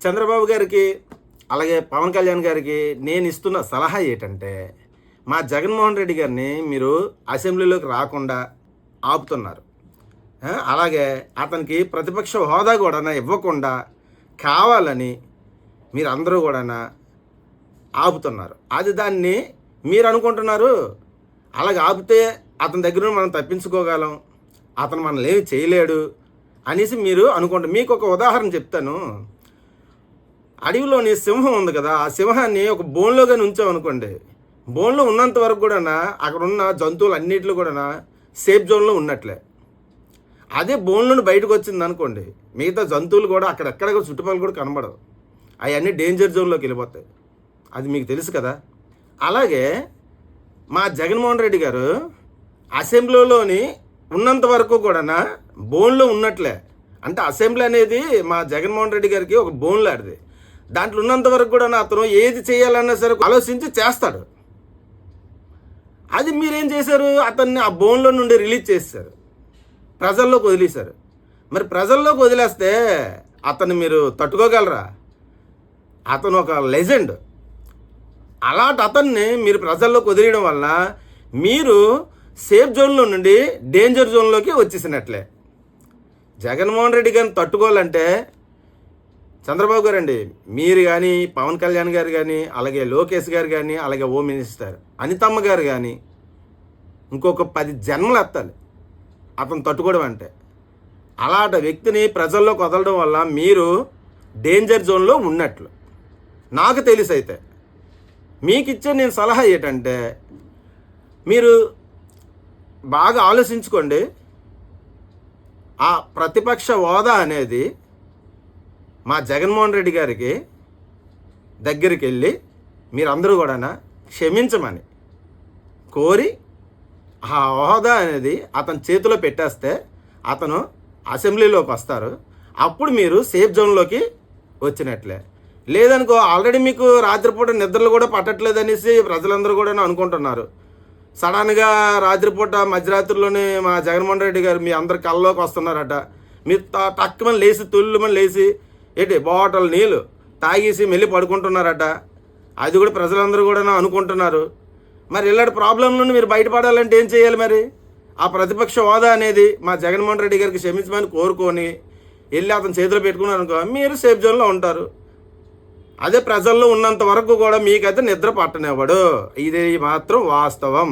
చంద్రబాబు గారికి అలాగే పవన్ కళ్యాణ్ గారికి నేను ఇస్తున్న సలహా ఏంటంటే, మా జగన్మోహన్ రెడ్డి గారిని మీరు అసెంబ్లీలోకి రాకుండా ఆపుతున్నారు. అలాగే అతనికి ప్రతిపక్ష హోదా కూడా ఇవ్వకుండా కావాలని మీరందరూ కూడా ఆపుతున్నారు. దాన్ని మీరు అనుకుంటున్నారు అలాగ ఆపితే అతని దగ్గర మనం తప్పించుకోగలం, అతను మనల్ని ఏమి చేయలేడు అనేసి మీరు అనుకుంటారు. మీకు ఒక ఉదాహరణ చెప్తాను. అడవిలోని సింహం ఉంది కదా, ఆ సింహాన్ని ఒక బోన్లోగానే ఉంచామనుకోండి, బోన్లో ఉన్నంత వరకు కూడా అక్కడ ఉన్న జంతువులు అన్నింటిలో కూడా సేఫ్ జోన్లో ఉన్నట్లే. అదే బోన్ నుండి బయటకు వచ్చింది అనుకోండి, మిగతా జంతువులు కూడా అక్కడెక్కడ చుట్టుపక్కల కూడా కనబడవు, అవన్నీ డేంజర్ జోన్లోకి వెళ్ళిపోతాయి. అది మీకు తెలుసు కదా. అలాగే మా జగన్మోహన్ రెడ్డి గారు అసెంబ్లీలోని ఉన్నంత వరకు కూడా బోన్లో ఉన్నట్లే. అంటే అసెంబ్లీ అనేది మా జగన్మోహన్ రెడ్డి గారికి ఒక బోన్ లాంటిది. దాంట్లో ఉన్నంత వరకు కూడా అతను ఏది చేయాలన్నా సరే ఆలోచించి చేస్తాడు. అది మీరేం చేశారు, అతన్ని ఆ బోన్లో నుండి రిలీజ్ చేశారు, ప్రజల్లోకి వదిలేశారు. మరి ప్రజల్లోకి వదిలేస్తే అతన్ని మీరు తట్టుకోగలరా? అతను ఒక లెజెండ్. అలాంటి అతన్ని మీరు ప్రజల్లోకి వదిలేయడం వల్ల మీరు సేఫ్ జోన్లో నుండి డేంజర్ జోన్లోకి వచ్చేసినట్లే. జగన్మోహన్ రెడ్డి గారిని తట్టుకోవాలంటే చంద్రబాబు గారు అండి, మీరు కానీ పవన్ కళ్యాణ్ గారు కానీ అలాగే లోకేష్ గారు కానీ అలాగే హోమ్ మినిస్టర్ అనితమ్మ గారు కానీ ఇంకొక 10 జన్మలు ఎత్తాలి అతను తట్టుకోవడం అంటే. అలాంటి వ్యక్తిని ప్రజల్లోకి వదలడం వల్ల మీరు డేంజర్ జోన్లో ఉన్నట్లు నాకు తెలిసి. అయితే మీకు ఇచ్చే నేను సలహా ఏంటంటే, మీరు బాగా ఆలోచించుకోండి. ఆ ప్రతిపక్ష హోదా అనేది మా జగన్మోహన్ రెడ్డి గారికి దగ్గరికి వెళ్ళి మీరందరూ కూడా క్షమించమని కోరి ఆ హోదా అనేది అతని చేతిలో పెట్టేస్తే అతను అసెంబ్లీలోకి వస్తారు. అప్పుడు మీరు సేఫ్ జోన్లోకి వచ్చినట్లే. లేదనుకో, ఆల్రెడీ మీకు రాత్రిపూట నిద్రలు కూడా పట్టట్లేదు అనేసి ప్రజలందరూ కూడా అనుకుంటున్నారు. సడన్గా రాత్రిపూట మధ్యరాత్రిలోనే మా జగన్మోహన్ రెడ్డి గారు మీ అందరి కళ్ళలోకి వస్తున్నారట. మీరు టక్కుమని లేచి తుల్లుమని లేచి బాటిల్ నీళ్ళు తాగేసి మెల్లి పడుకుంటున్నారట. అది కూడా ప్రజలందరూ కూడా అనుకుంటున్నారు. మరి ఇలాంటి ప్రాబ్లం నుండి మీరు బయటపడాలంటే ఏం చేయాలి? మరి ఆ ప్రతిపక్ష హోదా అనేది మా జగన్మోహన్ రెడ్డి గారికి క్షమించమని కోరుకొని వెళ్ళి అతను చేతిలో పెట్టుకున్నారనుకో, మీరు సేఫ్ జోన్లో ఉంటారు. అదే ప్రజల్లో ఉన్నంత వరకు కూడా మీకైతే నిద్ర పట్టనివ్వడు. ఇది మాత్రం వాస్తవం.